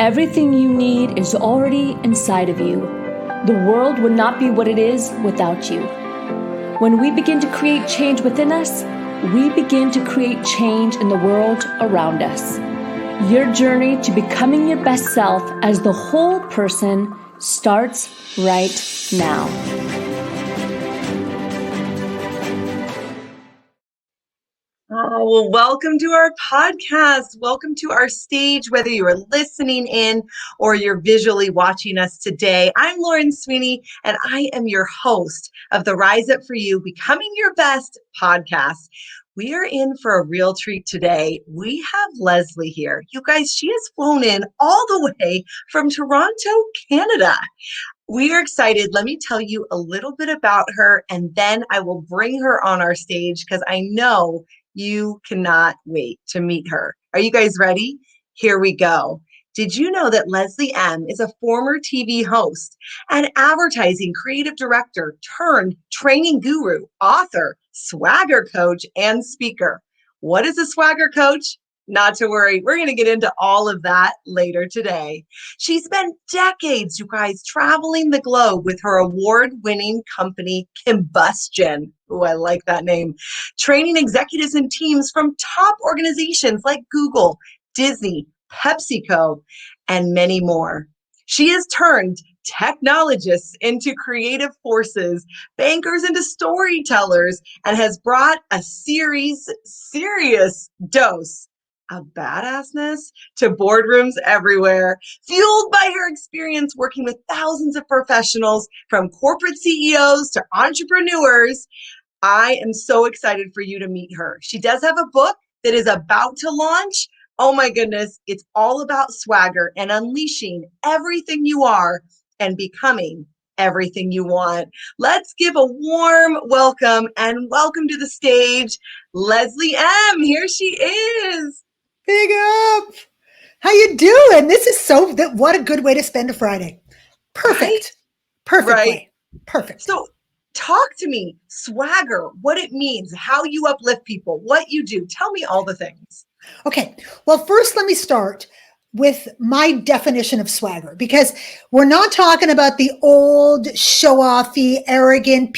Everything you need is already inside of you. The world would not be what it is without you. When we begin to create change within us, we begin to create change in the world around us. Your journey to becoming your best self as the whole person starts right now. Oh, well, welcome to our podcast. Welcome to our stage, whether you are listening in or you're visually watching us today. I'm Lauren Sweeney, and I am your host of the Rise Up For You, Becoming Your Best podcast. We are in for a real treat today. We have Leslie here. You guys, she has flown in all the way from Toronto, Canada. We are excited. Let me tell you a little bit about her, and then I will bring her on our stage because I know you cannot wait to meet her. Are you guys ready? Here we go. Did you know that Leslie M. is a former TV host and advertising creative director turned training guru, author, swagger coach, and speaker? What is a swagger coach? Not to worry, we're going to get into all of that later today. She spent decades, you guys, traveling the globe with her award-winning company, Combustion. Oh, I like that name. Training executives and teams from top organizations like Google, Disney, Pepsico, and many more. She has turned technologists into creative forces, bankers into storytellers, and has brought a serious dose of badass-ness to boardrooms everywhere, fueled by her experience working with thousands of professionals, from corporate CEOs to entrepreneurs. I am so excited for you to meet her. She does have a book that is about to launch. Oh my goodness, it's all about swagger and unleashing everything you are and becoming everything you want. Let's give a warm welcome and welcome to the stage, Leslie M. Here she is. Big up. How you doing? This is what a good way to spend a Friday. Perfect. Right? Perfect Right. way. Perfect. So talk to me, swagger, what it means, how you uplift people, what you do. Tell me all the things. Okay. Well, first let me start with my definition of swagger, because we're not talking about the old show-offy, arrogant,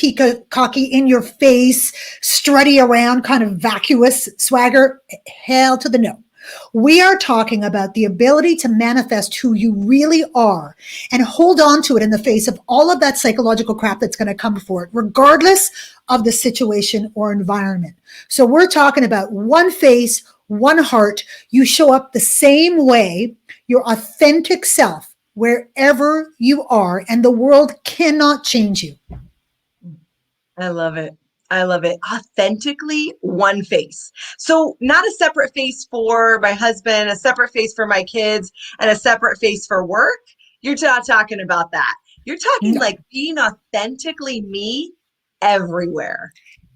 cocky, in your face, strutty around kind of vacuous swagger. Hell to the no. We are talking about the ability to manifest who you really are and hold on to it in the face of all of that psychological crap that's going to come before it, regardless of the situation or environment. So we're talking about one face, one heart. You show up the same way, your authentic self, wherever you are, and the world cannot change you. I love it. I love it. Authentically one face. So not a separate face for my husband, a separate face for my kids, and a separate face for work. You're not talking about that. You're talking like being authentically me everywhere.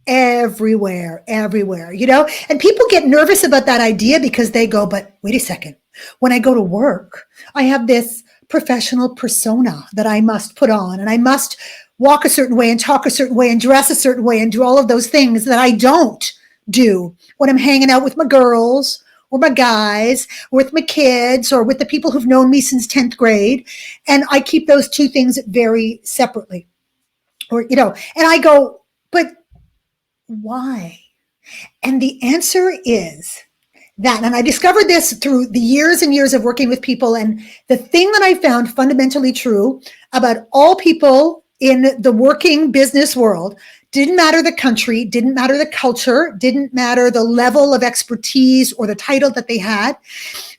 Everywhere, and people get nervous about that idea because they go, but wait a second, when I go to work, I have this professional persona that I must put on, and I must walk a certain way and talk a certain way and dress a certain way and do all of those things that I don't do when I'm hanging out with my girls or my guys, or with my kids, or with the people who've known me since 10th grade. And I keep those two things very separately, and I go, but why? And the answer is that, and I discovered this through the years and years of working with people. And the thing that I found fundamentally true about all people in the working business world, didn't matter the country, didn't matter the culture, didn't matter the level of expertise or the title that they had,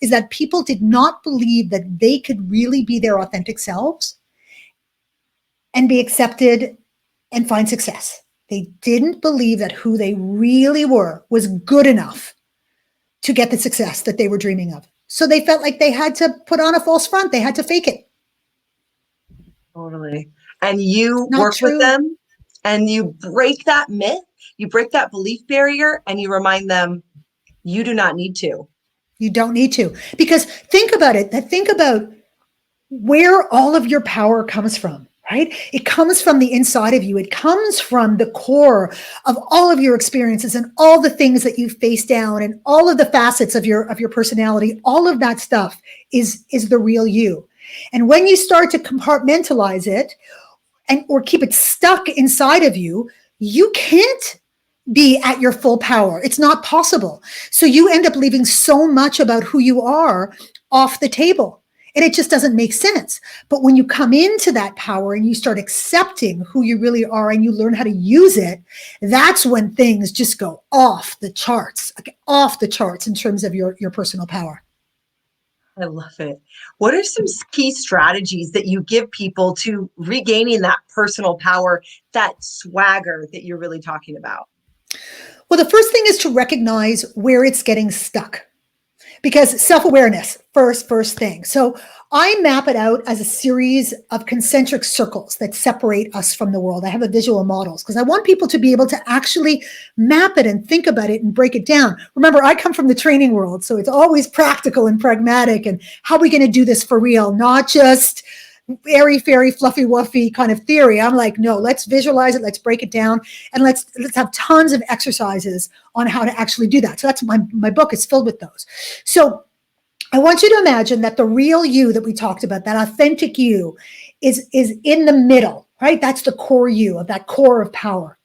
is that people did not believe that they could really be their authentic selves and be accepted and find success. They didn't believe that who they really were was good enough to get the success that they were dreaming of. So they felt like they had to put on a false front. They had to fake it. Totally. And you Not work true. with them and you break that myth, you break that belief barrier, and you remind them you do not need to. You don't need to. Because think about it. Think about where all of your power comes from. right? It comes from the inside of you. It comes from the core of all of your experiences and all the things that you face down and all of the facets of your personality. All of that stuff is the real you. And when you start to compartmentalize it or keep it stuck inside of you, you can't be at your full power. It's not possible. So you end up leaving so much about who you are off the table. And it just doesn't make sense. But when you come into that power and you start accepting who you really are and you learn how to use it, that's when things just go off the charts in terms of your personal power. I love it. What are some key strategies that you give people to regaining that personal power, that swagger that you're really talking about? Well, the first thing is to recognize where it's getting stuck. Because self-awareness, first thing. So I map it out as a series of concentric circles that separate us from the world. I have a visual models because I want people to be able to actually map it and think about it and break it down. Remember, I come from the training world, so it's always practical and pragmatic. And how are we going to do this for real? Not just airy-fairy, fluffy-wuffy kind of theory. I'm like, no, let's visualize it, let's break it down, and let's have tons of exercises on how to actually do that. So that's my book is filled with those. So I want you to imagine that the real you that we talked about, that authentic you, is in the middle, right? That's the core you, of that core of power.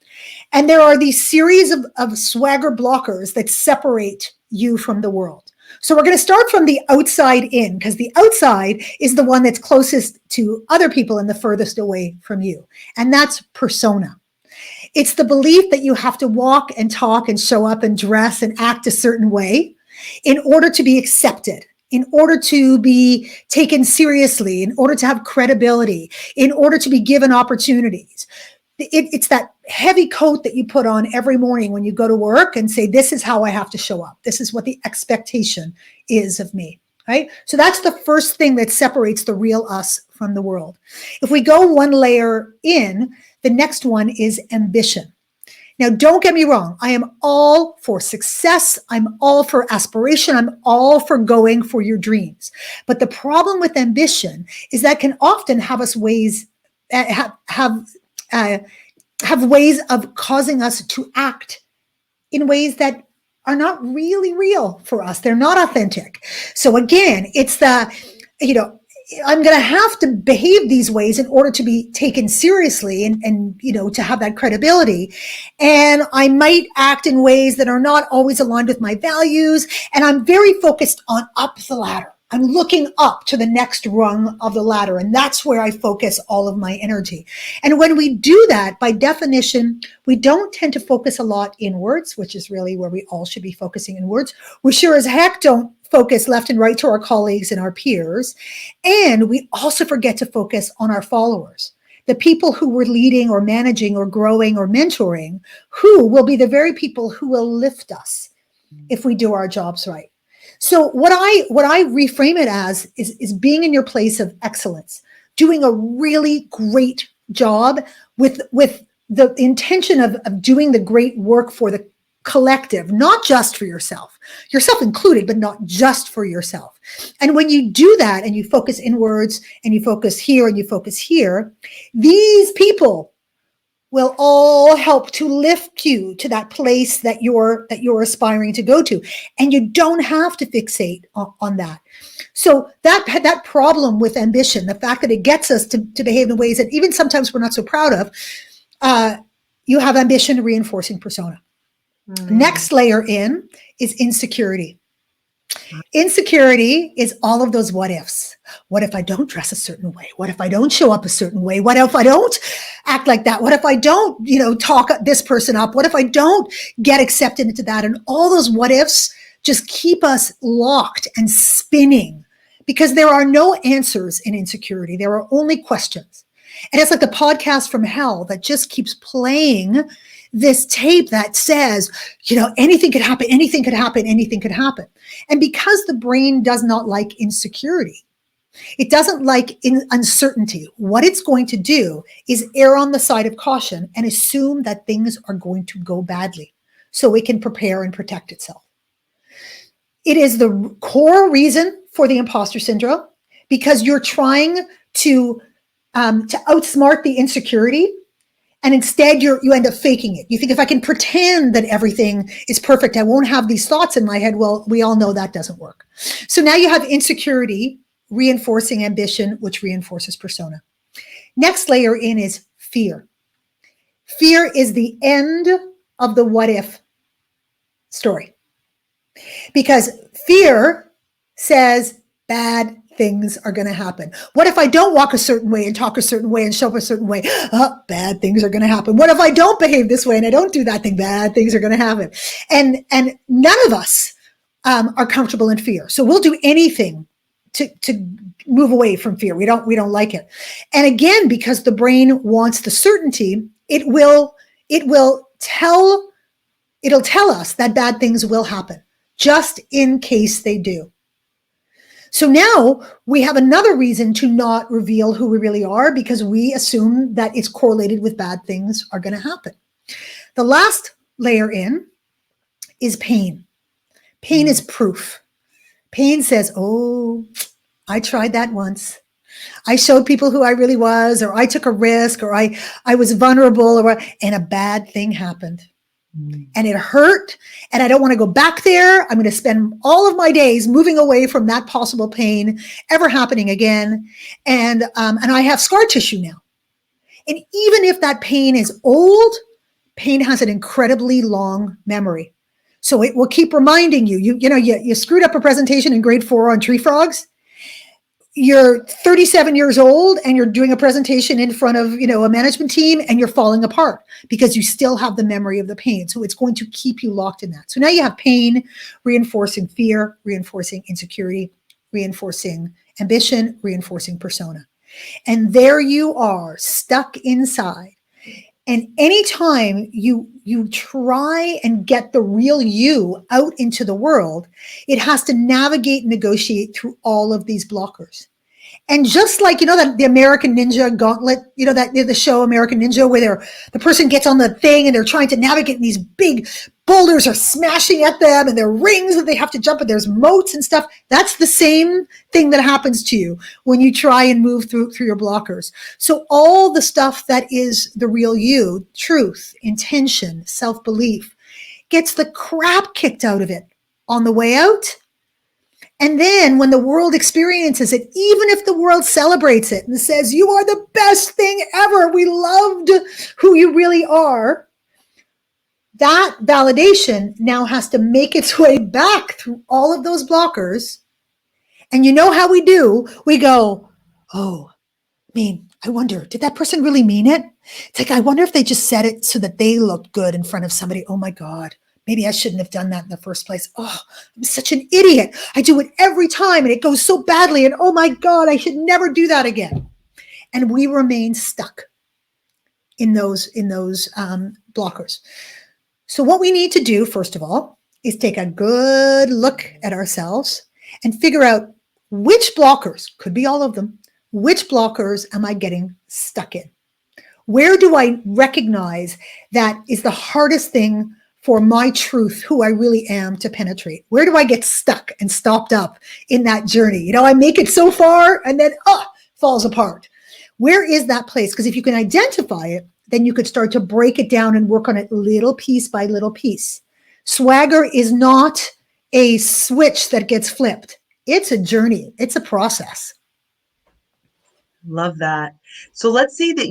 And there are these series of swagger blockers that separate you from the world. So we're going to start from the outside in, because the outside is the one that's closest to other people and the furthest away from you. And that's persona. It's the belief that you have to walk and talk and show up and dress and act a certain way in order to be accepted, in order to be taken seriously, in order to have credibility, in order to be given opportunities. It's that heavy coat that you put on every morning when you go to work and say, this is how I have to show up. This is what the expectation is of me, right? So that's the first thing that separates the real us from the world. If we go one layer in, the next one is ambition. Now, don't get me wrong. I am all for success. I'm all for aspiration. I'm all for going for your dreams. But the problem with ambition is that can often have us have ways of causing us to act in ways that are not really real for us. They're not authentic. So again, it's I'm going to have to behave these ways in order to be taken seriously and to have that credibility. And I might act in ways that are not always aligned with my values. And I'm very focused on up the ladder. I'm looking up to the next rung of the ladder, and that's where I focus all of my energy. And when we do that, by definition, we don't tend to focus a lot inwards, which is really where we all should be focusing inwards. We sure as heck don't focus left and right to our colleagues and our peers. And we also forget to focus on our followers, the people who we're leading or managing or growing or mentoring, who will be the very people who will lift us if we do our jobs right. So what I reframe it as is being in your place of excellence, doing a really great job with the intention of doing the great work for the collective, not just for yourself included, but not just for yourself. And when you do that and you focus inwards and you focus here and you focus here, these people will all help to lift you to that place that you're aspiring to go to. And you don't have to fixate on that. So that problem with ambition, the fact that it gets us to behave in ways that even sometimes we're not so proud of, you have ambition reinforcing persona. Next layer in is insecurity. Insecurity is all of those what ifs. What if I don't dress a certain way? What if I don't show up a certain way? What if I don't act like that? What if I don't, talk this person up? What if I don't get accepted into that? And all those what ifs just keep us locked and spinning because there are no answers in insecurity. There are only questions. And it's like the podcast from hell that just keeps playing this tape that says, anything could happen, anything could happen, anything could happen. And because the brain does not like insecurity, it doesn't like uncertainty, what it's going to do is err on the side of caution and assume that things are going to go badly so it can prepare and protect itself. It is the core reason for the imposter syndrome because you're trying to to outsmart the insecurity. And instead, you end up faking it. You think, if I can pretend that everything is perfect, I won't have these thoughts in my head. Well, we all know that doesn't work. So now you have insecurity reinforcing ambition, which reinforces persona. Next layer in is fear. Fear is the end of the what if story. Because fear says bad things are going to happen. What if I don't walk a certain way and talk a certain way and show up a certain way? Bad things are going to happen. What if I don't behave this way and I don't do that thing? Bad things are going to happen. And none of us are comfortable in fear. So we'll do anything to move away from fear. We don't like it. And again, because the brain wants the certainty, it'll tell us that bad things will happen just in case they do. So now we have another reason to not reveal who we really are, because we assume that it's correlated with bad things are going to happen. The last layer in is pain. Pain is proof. Pain says, oh, I tried that once. I showed people who I really was, or I took a risk, or I was vulnerable, and a bad thing happened. And it hurt, and I don't want to go back there. I'm going to spend all of my days moving away from that possible pain ever happening again. And I have scar tissue now. And even if that pain is old, pain has an incredibly long memory. So it will keep reminding you. You screwed up a presentation in grade 4 on tree frogs. You're 37 years old and you're doing a presentation in front of, a management team, and you're falling apart because you still have the memory of the pain. So it's going to keep you locked in that. So now you have pain reinforcing fear, reinforcing insecurity, reinforcing ambition, reinforcing persona. And there you are, stuck inside. And anytime you try and get the real you out into the world, it has to navigate and negotiate through all of these blockers. And just like, that the American Ninja Gauntlet, the show American Ninja, where the person gets on the thing and they're trying to navigate, and these big boulders are smashing at them, and there are rings that they have to jump, and there's moats and stuff. That's the same thing that happens to you when you try and move through your blockers. So all the stuff that is the real you, truth, intention, self-belief, gets the crap kicked out of it on the way out. And then when the world experiences it, even if the world celebrates it and says, you are the best thing ever, we loved who you really are, that validation now has to make its way back through all of those blockers. And you know how we do? We go, oh, I wonder, did that person really mean it? It's like, I wonder if they just said it so that they looked good in front of somebody. Oh my God. Maybe I shouldn't have done that in the first place. Oh, I'm such an idiot. I do it every time and it goes so badly. And oh my God, I should never do that again. And we remain stuck in those blockers. So what we need to do, first of all, is take a good look at ourselves and figure out which blockers, could be all of them, which blockers am I getting stuck in? Where do I recognize that is the hardest thing for my truth, who I really am, to penetrate? Where do I get stuck and stopped up in that journey? I make it so far and then falls apart. Where is that place? Because if you can identify it, then you could start to break it down and work on it little piece by little piece. Swagger is not a switch that gets flipped. It's a journey. It's a process. Love that. So let's say that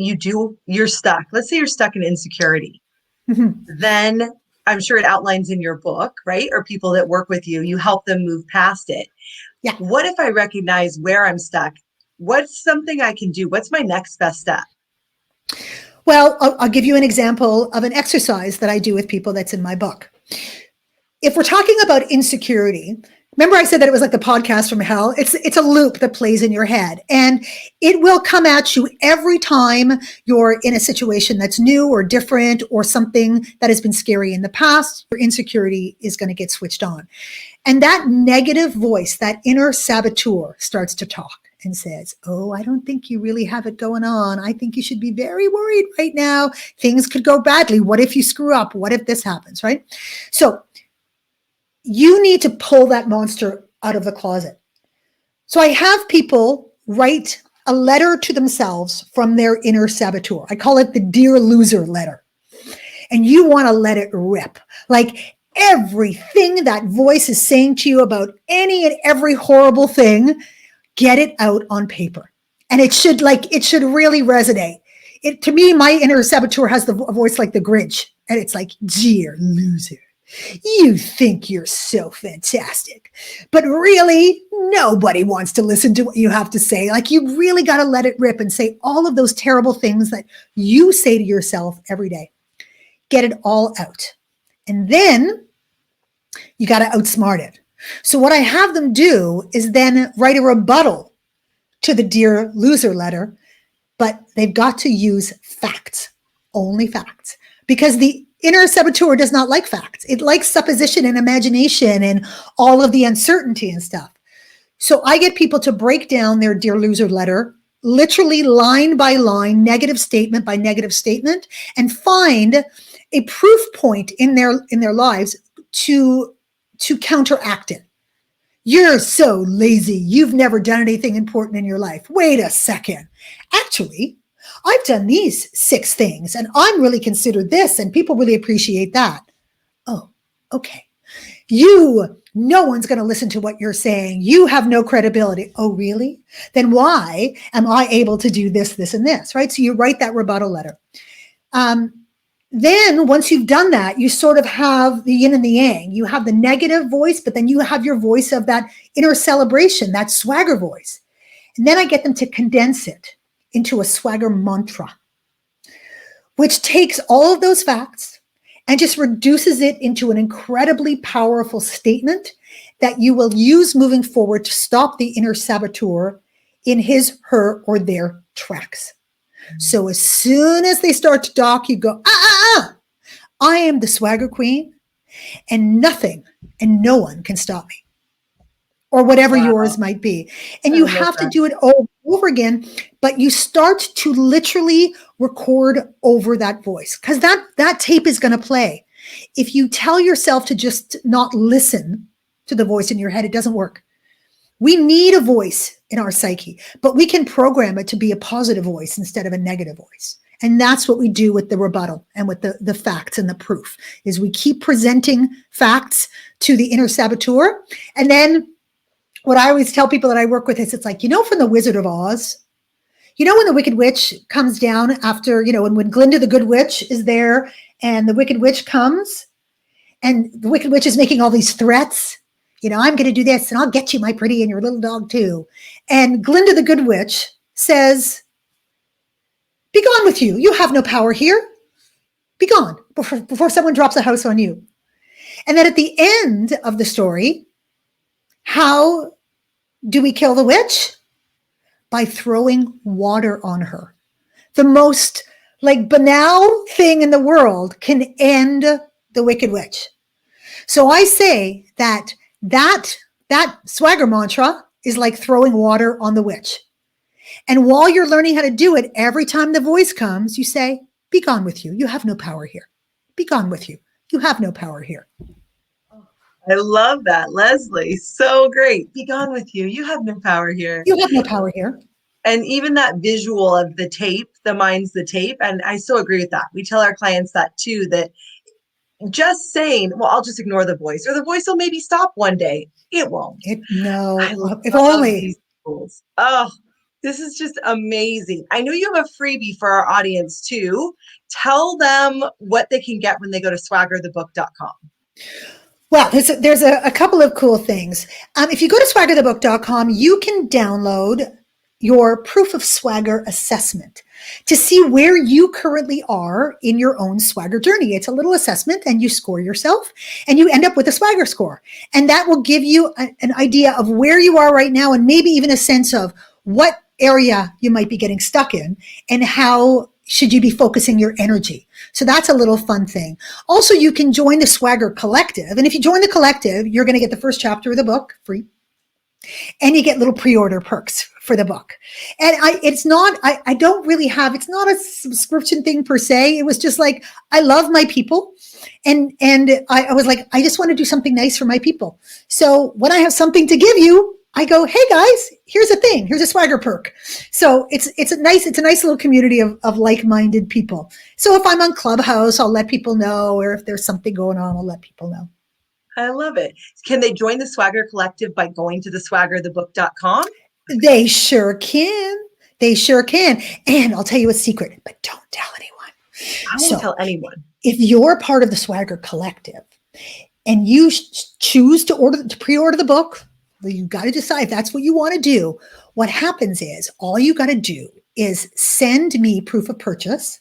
you're stuck. Let's say you're stuck in insecurity. Mm-hmm. Then I'm sure it outlines in your book, right? Or people that work with you, you help them move past it. Yeah. What if I recognize where I'm stuck? What's something I can do? What's my next best step? Well, I'll give you an example of an exercise that I do with people that's in my book. If we're talking about insecurity, remember I said that it was like the podcast from hell? It's a loop that plays in your head, and it will come at you every time you're in a situation that's new or different or something that has been scary in the past. Your insecurity is going to get switched on. And that negative voice, that inner saboteur, starts to talk and says, oh, I don't think you really have it going on. I think you should be very worried right now. Things could go badly. What if you screw up? What if this happens, right? So you need to pull that monster out of the closet. So I have people write a letter to themselves from their inner saboteur. I call it the Dear Loser letter. And you want to let it rip. Like everything that voice is saying to you about any and every horrible thing, get it out on paper. And it should really resonate. To me, my inner saboteur has a voice like the Grinch. And it's like, dear loser, you think you're so fantastic, but really nobody wants to listen to what you have to say. Like you really got to let it rip and say all of those terrible things that you say to yourself every day. Get it all out. And then you got to outsmart it. So what I have them do is then write a rebuttal to the Dear Loser letter, but they've got to use facts, only facts, because the inner saboteur does not like facts. It likes supposition and imagination and all of the uncertainty and stuff. So I get people to break down their Dear Loser letter, literally line by line, negative statement by negative statement, and find a proof point in their lives to counteract it. You're so lazy. You've never done anything important in your life. Wait a second. Actually, I've done these 6 things and I'm really considered this and people really appreciate that. Oh, okay. No one's going to listen to what you're saying. You have no credibility. Oh, really? Then why am I able to do this, this, and this, right? So you write that rebuttal letter. Then once you've done that, you sort of have the yin and the yang. You have the negative voice, but then you have your voice of that inner celebration, that swagger voice. And then I get them to condense it into a swagger mantra, which takes all of those facts and just reduces it into an incredibly powerful statement that you will use moving forward to stop the inner saboteur in his, her, or their tracks. So as soon as they start to dock, you go, I am the swagger queen and nothing and no one can stop me, or whatever yours might be. And you have to do it over again, but you start to literally record over that voice because that tape is going to play. If you tell yourself to just not listen to the voice in your head, it doesn't work. We need a voice in our psyche, but we can program it to be a positive voice instead of a negative voice. And that's what we do with the rebuttal and with the facts and the proof is we keep presenting facts to the inner saboteur. And then what I always tell people that I work with is it's like, from the Wizard of Oz, when the Wicked Witch comes down after, when Glinda the Good Witch is there and the Wicked Witch comes and the Wicked Witch is making all these threats. I'm going to do this and I'll get you, my pretty, and your little dog too. And Glinda the Good Witch says, be gone with you. You have no power here. Be gone before someone drops a house on you. And then at the end of the story, how do we kill the witch? By throwing water on her. The most banal thing in the world can end the Wicked Witch. So I say that swagger mantra is like throwing water on the witch. And while you're learning how to do it, every time the voice comes, you say, be gone with you. You have no power here. Be gone with you. You have no power here. I love that, Leslie. So great. Be gone with you. You have no power here. You have no power here. And even that visual of the tape, the mind's the tape. And I so agree with that. We tell our clients that too, that just saying, well, I'll just ignore the voice, or the voice will maybe stop one day. It won't. If only. Oh, this is just amazing. I know you have a freebie for our audience too. Tell them what they can get when they go to swaggerthebook.com. Well, there's a couple of cool things. If you go to swaggerthebook.com, you can download your proof of swagger assessment to see where you currently are in your own swagger journey. It's a little assessment and you score yourself and you end up with a swagger score. And that will give you an idea of where you are right now and maybe even a sense of what area you might be getting stuck in and how should you be focusing your energy. So that's a little fun thing. Also, you can join the Swagger Collective. And if you join the collective, you're going to get the first chapter of the book free. And you get little pre-order perks for the book. And it's not a subscription thing per se. It was just like, I love my people. And I was like, I just want to do something nice for my people. So when I have something to give you, I go, hey guys, here's a thing. Here's a swagger perk. So it's a nice little community of like-minded people. So if I'm on Clubhouse, I'll let people know, or if there's something going on, I'll let people know. I love it. Can they join the Swagger Collective by going to theswaggerthebook.com? They sure can. They sure can. And I'll tell you a secret, but don't tell anyone. I won't tell anyone. If you're part of the Swagger Collective and you choose to pre-order the book, well, you got to decide if that's what you want to do. What happens is all you got to do is send me proof of purchase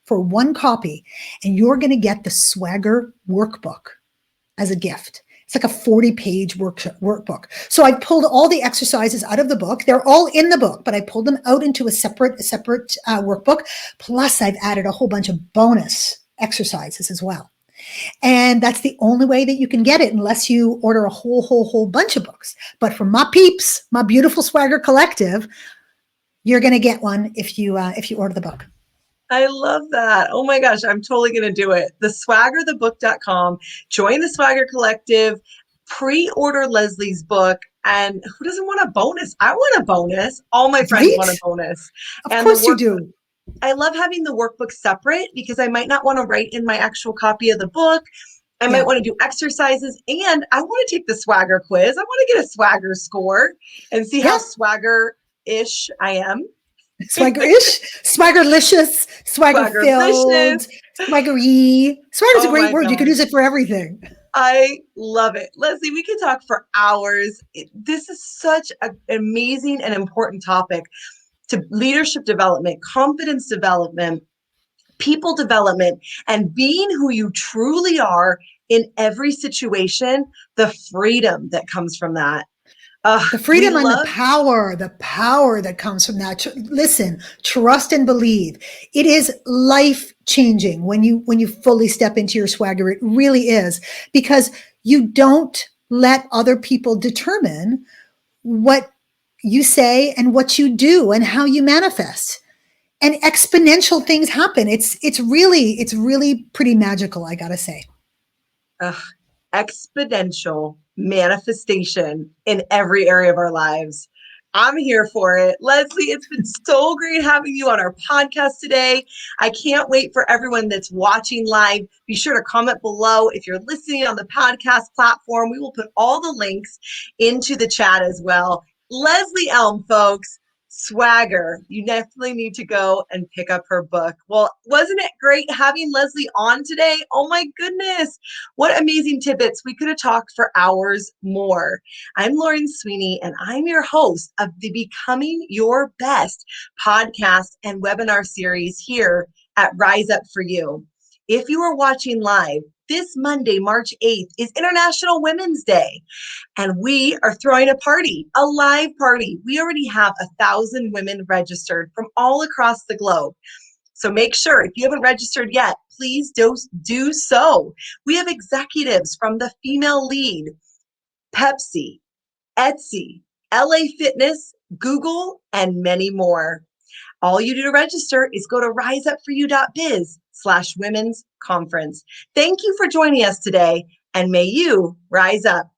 for one copy, and you're going to get the Swagger workbook as a gift. It's like a 40-page workbook. So I pulled all the exercises out of the book. They're all in the book, but I pulled them out into a separate workbook. Plus, I've added a whole bunch of bonus exercises as well. And that's the only way that you can get it, unless you order a whole bunch of books. But for my peeps, my beautiful Swagger Collective, you're going to get one if you order the book. I love that. Oh my gosh, I'm totally going to do it. Theswaggerthebook.com. Join the Swagger Collective. Pre-order Leslie's book. And who doesn't want a bonus? I want a bonus. All my friends want a bonus. Of course you do. I love having the workbook separate because I might not want to write in my actual copy of the book. I might want to do exercises, and I want to take the Swagger quiz. I want to get a Swagger score and see how Swagger-ish I am. Swagger-ish, Swaggerlicious, Swagger-filled, Swaggery. Swagger's a great word. You can use it for everything. I love it. Leslie, we could talk for hours. This is such an amazing and important topic to leadership development, confidence development, people development, and being who you truly are in every situation, the freedom that comes from that. The freedom and the power that comes from that. Listen, trust and believe. It is life-changing when you fully step into your swagger. It really is, because you don't let other people determine what you say and what you do and how you manifest. And exponential things happen. It's really pretty magical, I gotta say. Exponential manifestation in every area of our lives. I'm here for it. Leslie, it's been so great having you on our podcast today. I can't wait for everyone that's watching live. Be sure to comment below. If you're listening on the podcast platform, we will put all the links into the chat as well. Leslie Elm, folks. Swagger. You definitely need to go and pick up her book. Well, wasn't it great having Leslie on today? Oh my goodness. What amazing tidbits. We could have talked for hours more. I'm Lauren Sweeney, and I'm your host of the Becoming Your Best podcast and webinar series here at Rise Up For You. If you are watching live, this Monday, March 8th, is International Women's Day, and we are throwing a party, a live party. We already have 1,000 women registered from all across the globe. So make sure, if you haven't registered yet, please do so. We have executives from the Female Lead, Pepsi, Etsy, LA Fitness, Google, and many more. All you do to register is go to riseupforyou.biz/women's conference. Thank you for joining us today, and may you rise up.